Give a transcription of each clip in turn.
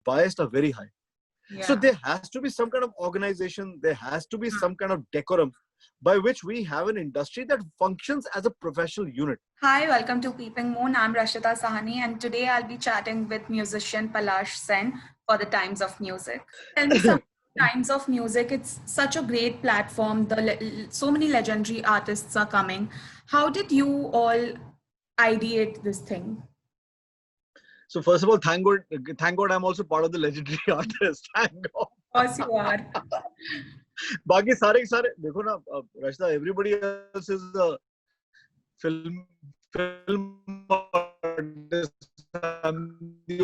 biased are very high. Yeah. So there has to be some kind of organization, there has to be some kind of decorum by which we have an industry that functions as a professional unit. Hi, welcome to Peeping Moon. I'm Rashida Sahani, and today I'll be chatting with musician Palash Sen for the Times of Music. Tell me some Times of Music. It's such a great platform. So many legendary artists are coming. How did you all ideate this thing? So first of all, thank God I'm also part of the legendary artist. Thank God. Of course you are. बाकी सारे देखो ना Rashida, everybody else is a film artist. I'm the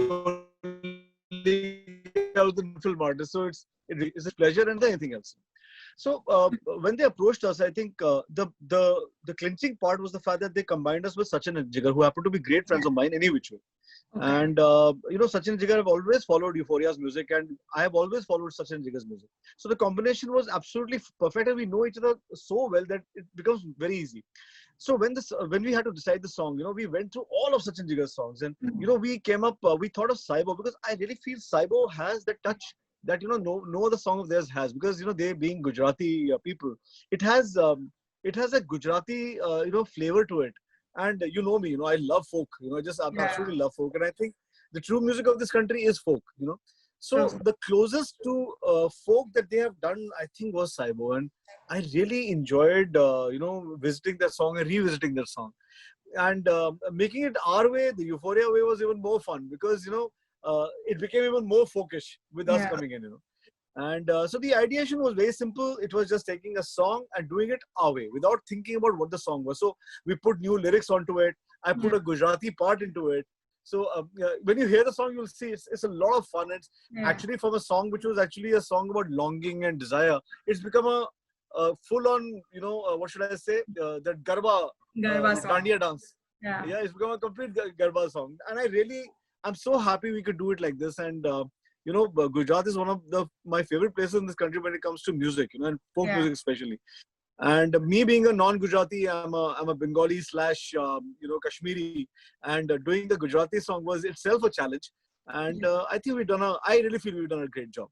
only film artist, so it's a pleasure and anything else. So when they approached us, I think the clinching part was the fact that they combined us with Sachin and Jigar, who happen to be great friends of mine any which way. Okay. And Sachin and Jigar have always followed Euphoria's music, and I have always followed Sachin and Jigar's music. So the combination was absolutely perfect, and we know each other so well that it becomes very easy. So when we had to decide the song, we went through all of Sachin Jigar's songs, and we came up, we thought of Saibo, because I really feel Saibo has that touch that no other song of theirs has, because they being Gujarati people, it has a Gujarati flavor to it. And you know me, I love folk. I absolutely love folk, and I think the true music of this country is folk. So the closest to folk that they have done, I think, was Saibo, and I really enjoyed visiting that song and revisiting that song, and making it our way. The Euphoria way was even more fun, because it became even more folkish with us coming in. And so the ideation was very simple. It was just taking a song and doing it our way without thinking about what the song was. So we put new lyrics onto it. I put a Gujarati part into it. So when you hear the song, you'll see it's a lot of fun. It's actually from a song which was actually a song about longing and desire. It's become a full-on, what should I say, that Garba Dandiya dance. Yeah, it's become a complete Garba song. And I'm so happy we could do it like this. And Gujarat is one of my favorite places in this country when it comes to music, and folk music especially. And me being a non-Gujarati, I'm a Bengali / Kashmiri, and doing the Gujarati song was itself a challenge. And I think I really feel we've done a great job.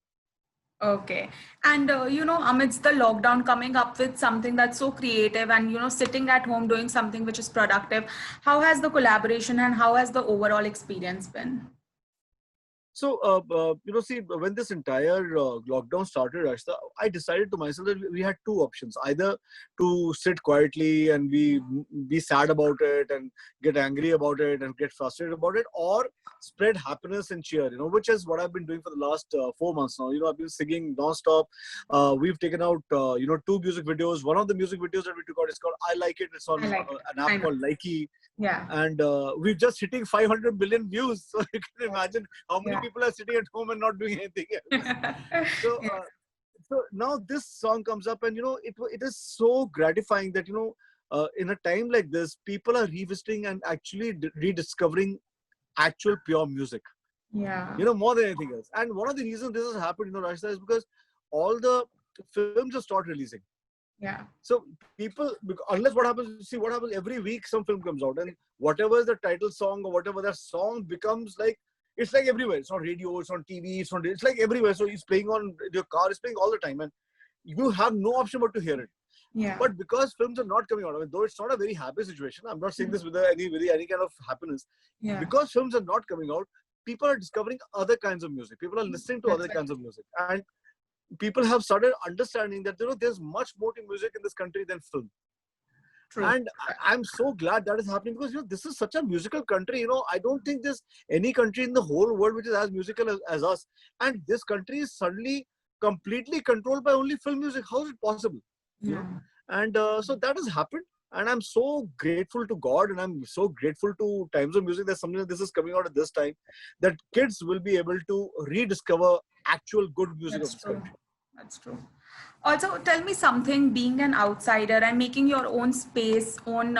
Okay. And, amidst the lockdown, coming up with something that's so creative and, sitting at home doing something which is productive, how has the collaboration and how has the overall experience been? So, see, when this entire lockdown started, Rashida, I decided to myself that we had two options: either to sit quietly and be sad about it and get angry about it and get frustrated about it, or spread happiness and cheer, which is what I've been doing for the last 4 months now. I've been singing non-stop. We've taken out, 2 music videos. One of the music videos that we took out is called I Like It. It's on an app called Likey. Yeah. And we're just hitting 500 million views. So you can imagine how many people are sitting at home and not doing anything else. So, so now this song comes up, and it is so gratifying that in a time like this, people are revisiting and actually rediscovering actual pure music. Yeah. More than anything else. And one of the reasons this has happened, Rashida, is because all the films have started releasing. Yeah. So people, unless what happens every week, some film comes out, and whatever is the title song or whatever that song becomes like, it's like everywhere. It's on radio, it's on TV, it's like everywhere. So it's playing on your car, it's playing all the time, and you have no option but to hear it. Yeah. But because films are not coming out, though it's not a very happy situation, I'm not saying this with any kind of happiness. Yeah. Because films are not coming out, people are discovering other kinds of music. People are listening to other kinds of music, and people have started understanding that there's much more to music in this country than film. True. And I'm so glad that is happening, because this is such a musical country. I don't think there's any country in the whole world which is as musical as us. And this country is suddenly completely controlled by only film music. How is it possible? And so that has happened. And I'm so grateful to God, and I'm so grateful to Times of Music that something like this is coming out at this time, that kids will be able to rediscover actual good music of this country. That's true. Also, tell me something, being an outsider and making your own space, own,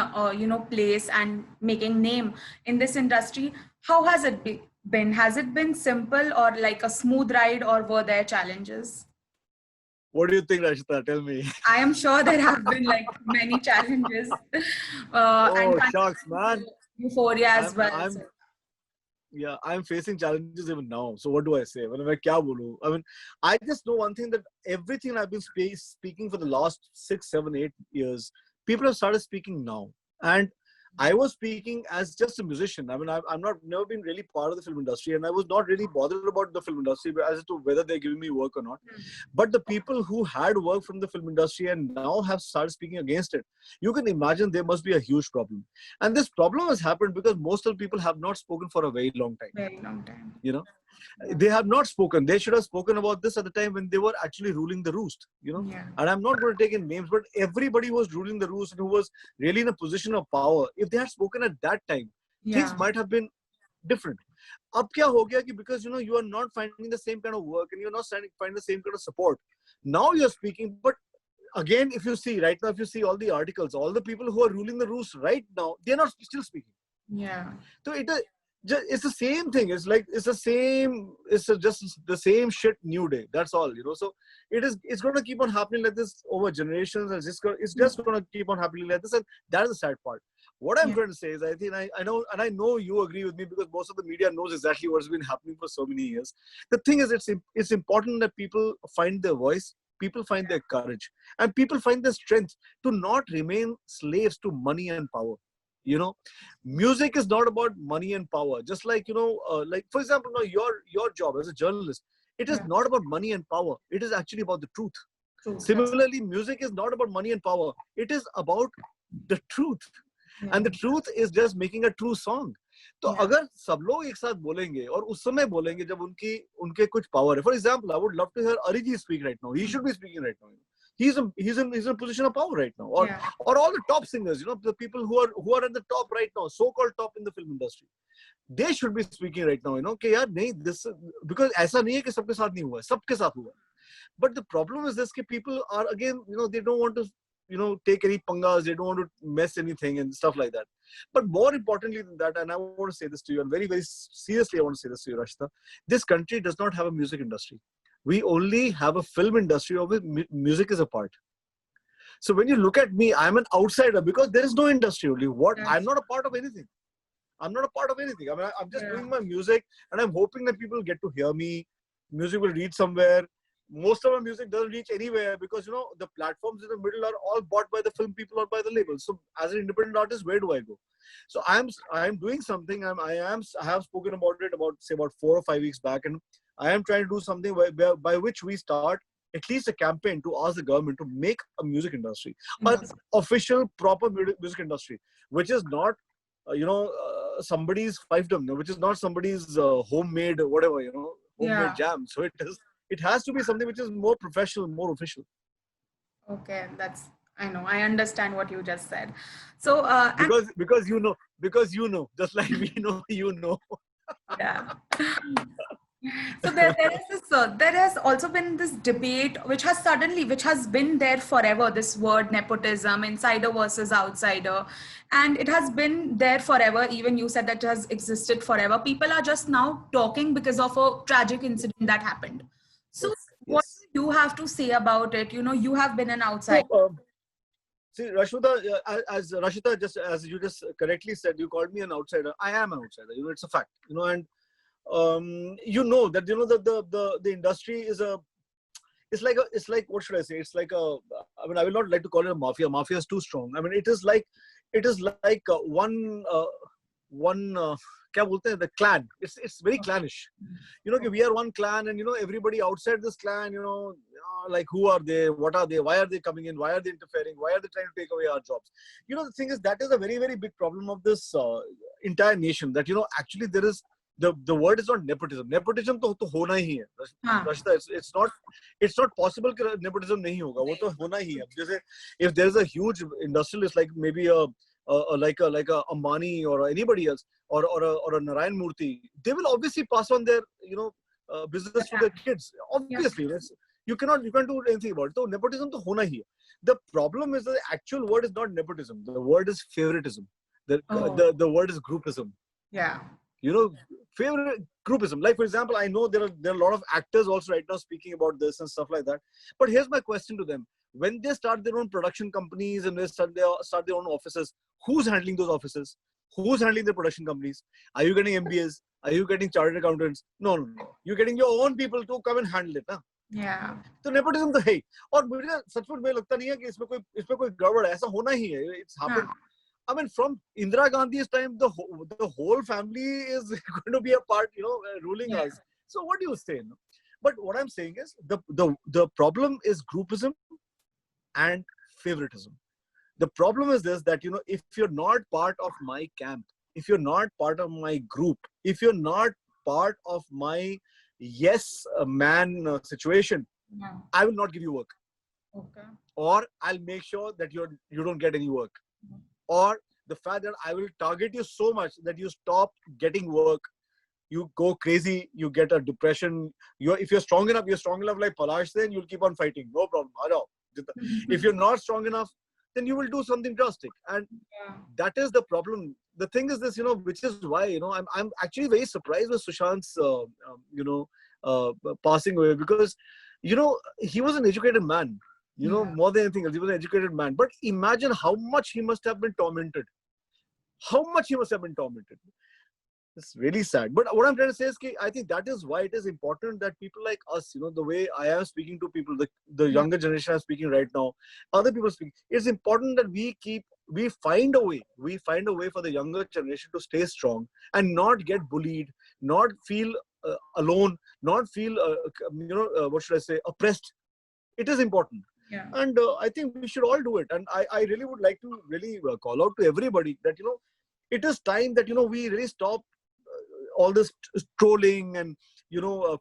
place and making name in this industry. How has it been? Has it been simple or like a smooth ride, or were there challenges? What do you think, Rashida? Tell me. I am sure there have been like many challenges. And shucks, man. Euphoria as well. Yeah, I'm facing challenges even now. So what do I say? Well, मैं क्या बोलूं? I mean, I just know one thing, that everything I've been speaking for the last 6, 7, 8 years, people have started speaking now. And I was speaking as just a musician. I mean, I'm not never been really part of the film industry, and I was not really bothered about the film industry as to whether they're giving me work or not. But the people who had work from the film industry and now have started speaking against it, you can imagine there must be a huge problem. And this problem has happened because most of the people have not spoken for a very long time. Very long time. You know, Yeah. they have not spoken. They should have spoken about this at the time when they were actually ruling the roost. You know, Yeah. and I'm not going to take in names, but everybody was ruling the roost and who was really in a position of power. If they had spoken at that time, things Yeah. might have been different. अब क्या हो गया कि because you are not finding the same kind of work and you're not finding the same kind of support. Now you're speaking, but again, if you see right now, if you see all the articles, all the people who are ruling the roost right now, they're not still speaking. Yeah. So it's the same thing. It's like it's the same. It's just the same shit, new day. That's all. So it's going to keep on happening like this over generations. And it's just going to keep on happening like this. And that is the sad part. What I'm trying to say is, I think I know, and I know you agree with me because most of the media knows exactly what's been happening for so many years. The thing is, it's important that people find their voice, people find their courage, and people find the strength to not remain slaves to money and power. Music is not about money and power. Just like like for example, now your job as a journalist, it is not about money and power. It is actually about the truth. Similarly, music is not about money and power. It is about the truth. And the truth is just making a true song. तो अगर सब लोग एक साथ बोलेंगे और उस समय बोलेंगे जब उनके कुछ पावर है. For example, I would love to hear Arijit speak right now. He should be speaking right now. He's in a position of power right now. Or all the top singers, the people who are at the top right now, so-called top in the film industry, they should be speaking right now. कि यार नहीं, this because ऐसा नहीं है कि सबके साथ नहीं हुआ है, सबके साथ हुआ. But the problem is this: कि people are again, they don't want to take any pangas, they don't want to mess anything and stuff like that. But more importantly than that, and I want to say this to you, and very, very seriously, I want to say this to you, Rashita, this country does not have a music industry. We only have a film industry of which music is a part. So when you look at me, I'm an outsider because there is no industry only. I'm not a part of anything. I'm not a part of anything. I mean, I'm just doing my music and I'm hoping that people get to hear me. Music will reach somewhere. Most of my music doesn't reach anywhere because, the platforms in the middle are all bought by the film people or by the labels. So as an independent artist, where do I go? So I'm doing something. I have spoken about it about 4 or 5 weeks back, and I am trying to do something by which we start at least a campaign to ask the government to make a music industry, an official, proper music industry, which is not, somebody's fiefdom, which is not somebody's homemade whatever, homemade jam. So it has to be something which is more professional, more official. Okay, I know. I understand what you just said. So because just like we know, Yeah. So there has also been this debate which has been there forever, this word nepotism, insider versus outsider, and it has been there forever. Even you said that it has existed forever. People are just now talking because of a tragic incident that happened. So what do you have to say about it? You have been an outsider. So, see, Rashida, as you just correctly said, you called me an outsider. I am an outsider. It's a fact. And that the industry is it's like what should I say? It's like I mean, I will not like to call it a mafia. Mafia is too strong. I mean, it is like one क्या बोलते हैं, the clan. It's very clannish. We are one clan, and everybody outside this clan, like who are they? What are they? Why are they coming in? Why are they interfering? Why are they trying to take away our jobs? The thing is, that is a very, very big problem of this entire nation. That actually there is the word is not nepotism. Nepotism to hona hi hai. Rashida, it's not possible that nepotism nahi hoga. वो तो होना ही है. जैसे if there is a huge industrialist like maybe like a Ambani or anybody else or a Narayan Murthy, they will obviously pass on their business to their kids. Obviously, you can't do anything about it. So nepotism to hona hi hai. The problem is the actual word is not nepotism. The word is favoritism. The word is groupism. Yeah. Favorite groupism. Like, for example, I know there are a lot of actors also right now speaking about this and stuff like that. But here's my question to them. When they start their own production companies and they start their own offices, who's handling those offices? Who's handling the production companies? Are you getting MBAs? Are you getting chartered accountants? No, no, no. You're getting your own people to come and handle it. Na? Yeah. तो nepotism तो है. और मुझे सचमुच में लगता नहीं है कि इसमें कोई गड़बड़ है. ऐसा होना ही है. It's happened. I mean, from Indira Gandhi's time, the whole family is going to be a part, ruling us. So what do you say? No? But what I'm saying is the problem is groupism and favoritism. The problem is this, that, if you're not part of my camp, if you're not part of my group, if you're not part of my yes man situation, I will not give you work. Okay. Or I'll make sure that you don't get any work. Or the fact that I will target you so much that you stop getting work, you go crazy, you get a depression. If you're strong enough like Palash, then you'll keep on fighting. No problem. If you're not strong enough, then you will do something drastic. And that is the problem. The thing is this, which is why, I'm actually very surprised with Sushant's, passing away, because, he was an educated man. More than anything else, he was an educated man. But imagine how much he must have been tormented. It's really sad. But what I'm trying to say is, I think that is why it is important that people like us, the way I am speaking to people, the younger generation I'm speaking right now, other people speak. It's important that we find a way for the younger generation to stay strong and not get bullied, not feel alone, not feel, oppressed. It is important. Yeah. And I think we should all do it. And I really would like to really call out to everybody that, it is time that, we really stop all this trolling and,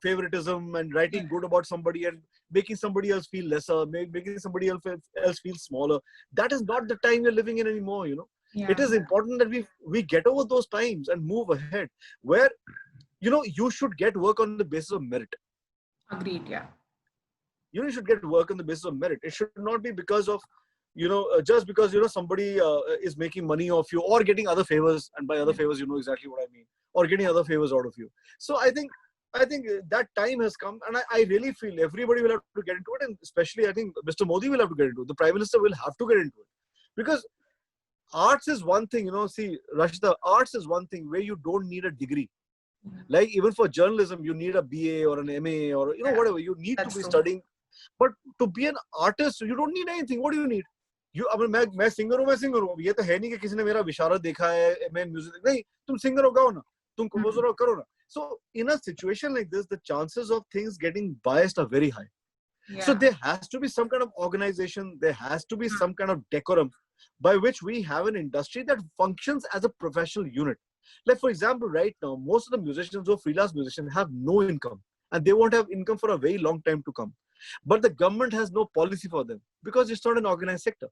favoritism and writing good about somebody and making somebody else feel lesser, making somebody else feel smaller. That is not the time we're living in anymore, It is important that we get over those times and move ahead where, you should get work on the basis of merit. Agreed, yeah. You should get work on the basis of merit. It should not be because of, just because, somebody is making money off you or getting other favors. And by other favors, you know exactly what I mean. Or getting other favors out of you. So I think that time has come. And I really feel everybody will have to get into it. And especially, I think Mr. Modi will have to get into it. The Prime Minister will have to get into it. Because arts is one thing, see, Rashida, arts is one thing where you don't need a degree. Like even for journalism, you need a BA or an MA or, whatever. You need to be studying. But to be an artist, you don't need anything. What do you need? मैं singer हूँ. ये तो है नहीं कि किसी ने मेरा विशारद देखा है, मैं music नहीं. तुम singer हो गाओ ना, तुम composer हो करो ना. So in a situation like this, the chances of things getting biased are very high. Yeah. So there has to be some kind of organization. There has to be some kind of decorum by which we have an industry that functions as a professional unit. Like for example, right now, most of the musicians or freelance musicians have no income, and they won't have income for a very long time to come. But the government has no policy for them because it's not an organized sector.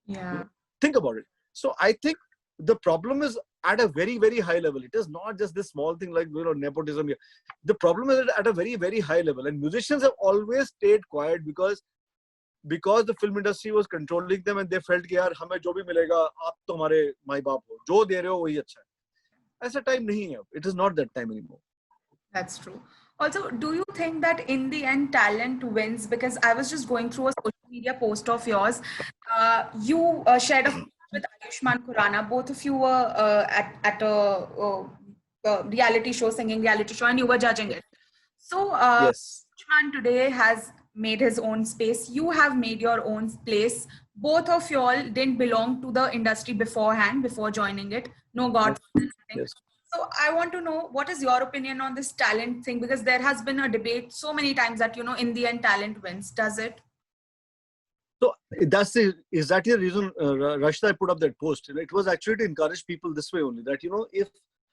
Yeah. Think about it. So I think the problem is at a very, very high level. It is not just this small thing like, nepotism here. The problem is at a very, very high level. And musicians have always stayed quiet because the film industry was controlling them and they felt कि यार हमें जो भी मिलेगा आप तो हमारे माँ बाप हो, जो दे रहे हो वही अच्छा है. ऐसा time नहीं है. It is not that time anymore. That's true. Also, do you think that in the end talent wins? Because I was just going through a social media post of yours. You shared a photo with Ayushmann Khurrana. Both of you were at a reality show, singing reality show, and you were judging it. So yes. Ayushmann today has made his own space. You have made your own place. Both of you all didn't belong to the industry beforehand, before joining it. No God. Yes. So I want to know, what is your opinion on this talent thing? Because there has been a debate so many times that, in the end, talent wins. Does it? So that's exactly the reason, Rashida, I put up that post. It was actually to encourage people this way only, that, if,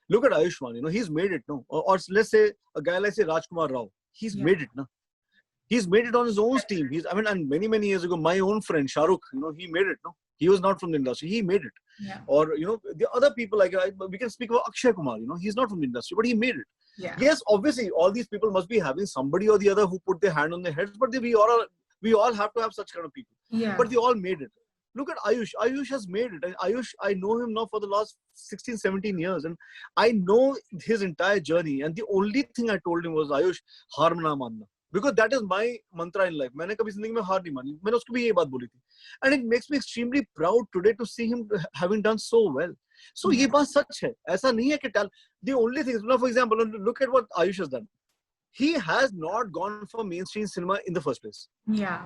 look at Ayushmann, he's made it, no? Or let's say a guy like, say, Rajkumar Rao, he's made it, no? He's made it on his own team. And many, many years ago, my own friend, Shahrukh, he made it, no? He was not from the industry. He made it. Yeah. Or, the other people, like, we can speak about Akshay Kumar, he's not from the industry, but he made it. Yeah. Yes, obviously, all these people must be having somebody or the other who put their hand on their heads, but we all have to have such kind of people. Yeah. But they all made it. Look at Ayush. Ayush has made it. And Ayush, I know him now for the last 16, 17 years. And I know his entire journey. And the only thing I told him was, Ayush, हार ना मानना. Because that is my mantra in life. मैंने कभी जिंदगी में हार नहीं मानी. मैंने उसको भी ये बात बोली थी. And it makes me extremely proud today to see him having done so well. So ये बात सच है. ऐसा नहीं है कि the only thing is, for example, look at what Ayush has done. He has not gone for mainstream cinema in the first place. Yeah.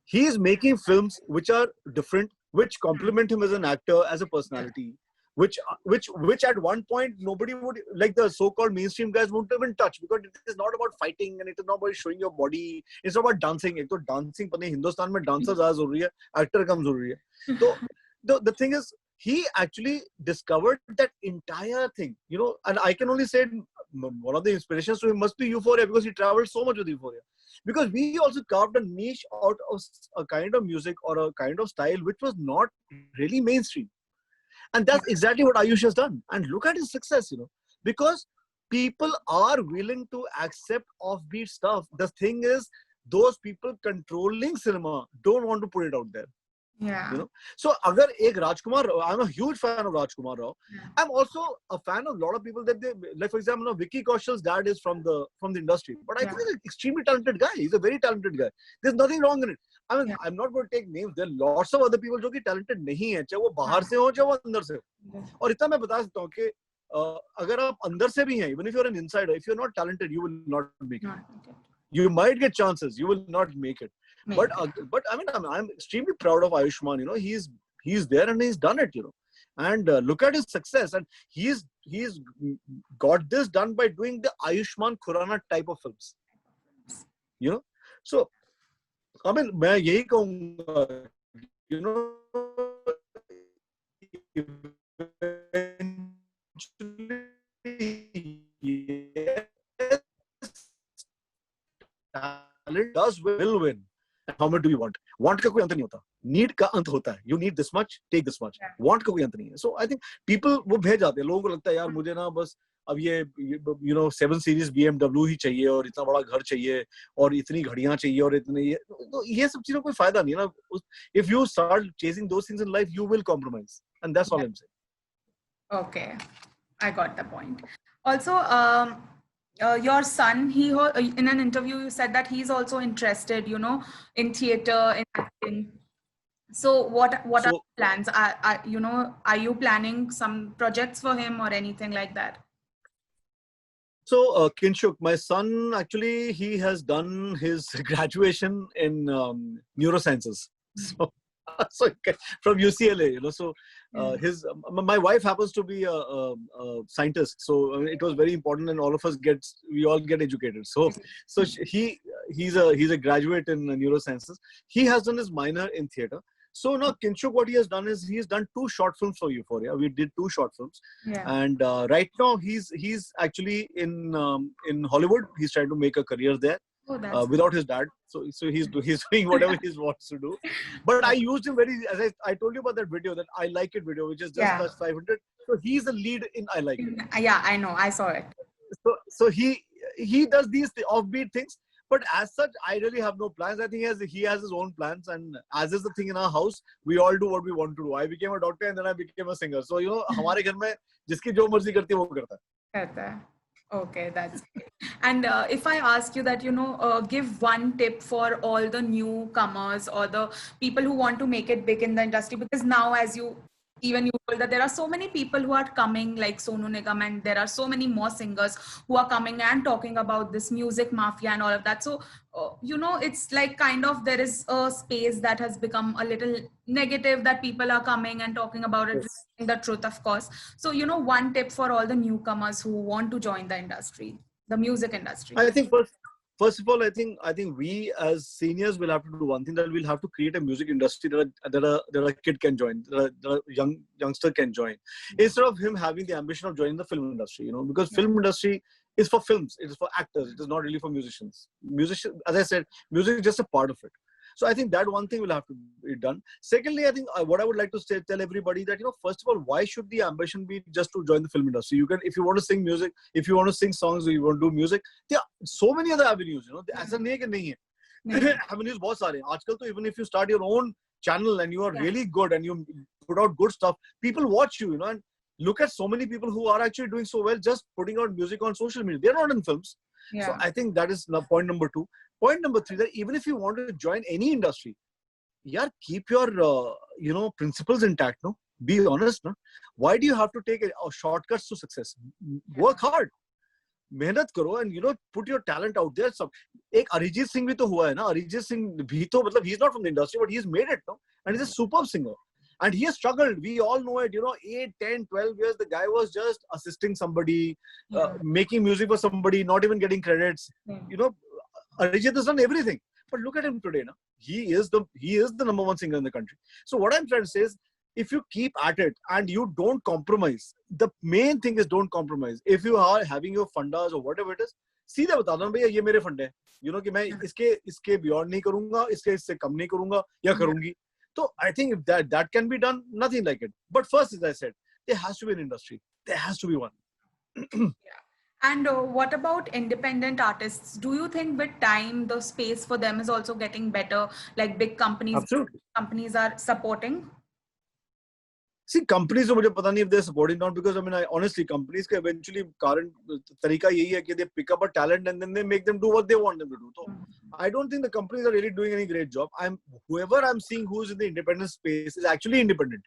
He is making films which are different, which complement him as an actor, as a personality, which at one point nobody would, like the so-called mainstream guys, won't even touch, because it is not about fighting and it is not about showing your body. It's not about dancing. एक तो dancing पता नहीं हिंदुस्तान में dancer ज़्यादा ज़रूरी है, actor कम ज़रूरी है. तो the thing is, he actually discovered that entire thing, you know, and I can only say one of the inspirations to him must be Euphoria, because he traveled so much with Euphoria. Because we also carved a niche out of a kind of music or a kind of style which was not really mainstream. And that's exactly what Ayush has done. And look at his success, you know, because people are willing to accept offbeat stuff. The thing is, those people controlling cinema don't want to put it out there. Yeah. You know, so agar ek Rajkumar, I'm a huge fan of Rajkumar Rao. Yeah. I'm also a fan of a lot of people that they, like for example, Vicky Kaushal's dad is from the industry, but I think he's an extremely talented guy. He's a very talented guy. There's nothing wrong in it. I mean, I'm not going to take names. There are lots of other people जो कि talented नहीं है, चाहे वो बाहर से हो, चाहे वो अंदर से हो. और इतना मैं बता सकता हूँ कि अगर आप अंदर से भी हैं, even if you're an insider, if you're not talented, you will not make it. You might get chances, you will not make it. But I mean, I'm extremely proud of Ayushmann. You know, he's there and he's done it. You know, and look at his success. And he's got this done by doing the Ayushmann Khurrana type of films. You know, so I mean, मैं यही कहूँगा, you know, talent does will win. How much do you want? Want का कोई अंत नहीं होता. Need का अंत होता है. You need this much, take this much. Want का कोई अंत नहीं है. So I think people वो भेज जाते हैं. लोगों को लगता है यार मुझे ना बस अब ये you know 7 Series BMW ही चाहिए और इतना बड़ा घर चाहिए और इतनी घड़ियां चाहिए और इतने ये सब चीजों कोई फायदा नहीं है ना. If you start chasing those things in life, you will compromise, and that's all I'm saying. Okay, I got the point. Also, your son, in an interview you said that he's also interested, you know, in theater, in acting. So what are the plans? You know, are you planning some projects for him or anything like that? So Kinshuk, my son, actually he has done his graduation in neurosciences. So from UCLA, you know, so my wife happens to be a scientist, so it was very important, and all of us we all get educated. So he's a graduate in neurosciences. He has done his minor in theater. So now Kinshuk, what he has done is he's done 2 short films for Euphoria. We did 2 short films, and right now he's actually in Hollywood. He's trying to make a career there. Without his dad, so he's doing whatever he wants to do. But I used him as I told you about that video, that I Like It video, which is just 500. So he's the lead in I Like It. Yeah, I know, I saw it. So he does these offbeat things, but as such, I really have no plans. I think he has his own plans, and as is the thing in our house, we all do what we want to do. I became a doctor and then I became a singer. So you know, हमारे घर में जिसकी जो मर्जी करती है वो करता है. Okay, that's great. And if I ask you that, you know, give one tip for all the newcomers or the people who want to make it big in the industry, because now, as you told that there are so many people who are coming, like Sonu Nigam, and there are so many more singers who are coming and talking about this music mafia and all of that. So, you know, it's like kind of there is a space that has become a little negative, that people are coming and talking about it, the truth, of course. So, you know, one tip for all the newcomers who want to join the industry, the music industry. I think first of all, I think we as seniors will have to do one thing, that we'll have to create a music industry that a kid can join, that a youngster can join, instead of him having the ambition of joining the film industry. You know, because film industry is for films, it is for actors, it is not really for musicians. As I said, music is just a part of it. So I think that one thing will have to be done. Secondly, I think what I would like to tell everybody that, you know, first of all, why should the ambition be just to join the film industry? You can, if you want to sing music, if you want to sing songs, or you want to do music, there are so many other avenues, you know. ऐसा नहीं है कि नहीं है. Avenues बहुत सारे. आजकल तो even if you start your own channel and you are really good and you put out good stuff, people watch you, you know. And look at so many people who are actually doing so well just putting out music on social media. They're not in films. So I think that is point number 2. Point number 3, that even if you want to join any industry, keep your, you know, principles intact, no? Be honest, na? Why do you have to take shortcuts to success? Work hard. मेहनत करो and put your talent out there. सब एक अरिजीत सिंह भी तो हुआ है ना. अरिजीत सिंह भी तो मतलब he's not from the industry but he's made it, no? And he's a superb singer. And he has struggled. We all know it. 8, 10, 12 years, the guy was just assisting somebody, making music for somebody, not even getting credits. Arijit has done everything. But look at him today. Na? He is the number one singer in the country. So what I'm trying to say is, if you keep at it and you don't compromise, the main thing is don't compromise. If you are having your fundas or whatever it is, सीधे बता दो भैया ये मेरे fund है. कि मैं इसके beyond नहीं करूंगा, इससे कम नहीं करूंगा या करूंगी. So I think if that can be done, nothing like it. But first, as I said, there has to be an industry. There has to be one. And what about independent artists? Do you think with time, the space for them is also getting better? Like big companies are supporting? See, companies, मुझे पता नहीं if they're supporting not, because I honestly, companies का eventually current तरीका यही है कि they pick up a talent and then they make them do what they want them to do. So I don't think the companies are really doing any great job. Whoever I'm seeing who's in the independent space is actually independent.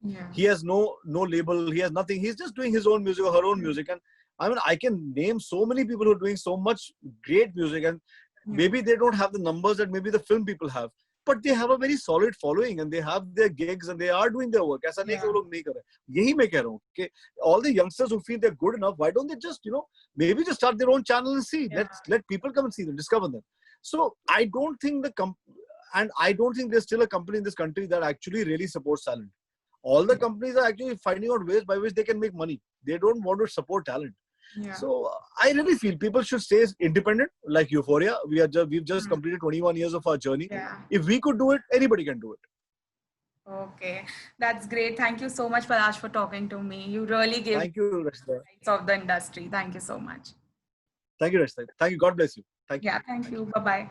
Yeah. He has no label. He has nothing. He's just doing his own music or her own music. And I can name so many people who are doing so much great music, and maybe they don't have the numbers that maybe the film people have. But they have a very solid following and they have their gigs and they are doing their work. ऐसा नहीं कि वो लोग नहीं कर रहे. यही मैं कह रहा हूँ कि all the youngsters who feel they're good enough, why don't they just maybe just start their own channel and see. Let people come and see them, discover them. So I don't think I don't think there's still a company in this country that actually really supports talent. All the companies are actually finding out ways by which they can make money. They don't want to support talent. Yeah. So I really feel people should stay independent, like Euphoria. We've just completed 21 years of our journey. Yeah. If we could do it, anybody can do it. Okay, that's great. Thank you so much, Palash, for talking to me. You really gave Thank you, Rashida. Of the industry. Thank you so much. Thank you, Rashida. Thank you. God bless you. Thank you. Yeah, thank you. Bye-bye.